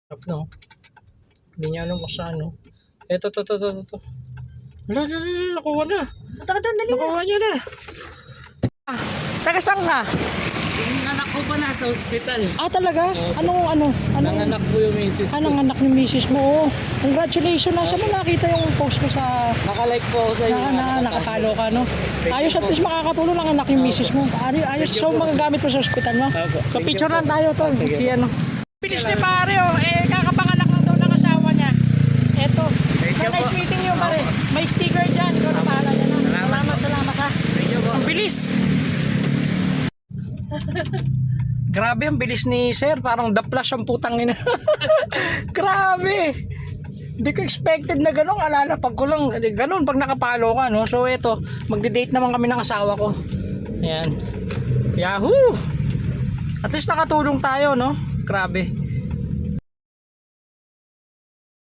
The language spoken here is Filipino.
Up no. Hindi niya alam kung saan no. Eto to. Wala, nakuha na. Tara, dali na. Nakuha niya na. Taga saan ka? Yung anak ko pa nasa ospital. Ah, talaga? Anong Nanganak po yung misis ko. anong anak ni misis mo? Oh, congratulations. Nasa mo nakita yung post ko sa Nakalike po ako sa iyo. nakapalo ka, no? Ayos, at least makakatulong ang anak yung misis mo. Ayos, so magagamit mo sa ospital, no? Opo. So picture lang tayo, tol. Sige Si po. ano. Bilis ni pare, oh. Kakapanganak lang daw ng asawa niya. Eto. Thank you Nice po. meeting you, pare. May sticker dyan. Ikaw na bahala dyan, no? Salamat, ha. Thank you po. Ang bilis. Grabe ang bilis ni sir. Parang the flash ang putang ina. Grabe. Hindi ko expected na gano'n. Alala, pag ko lang, gano'n pag nakapalo ka, no? So, eto, magde-date naman kami ng asawa ko. Ayan. Yahoo! At least nakatulong tayo, no? Grabe.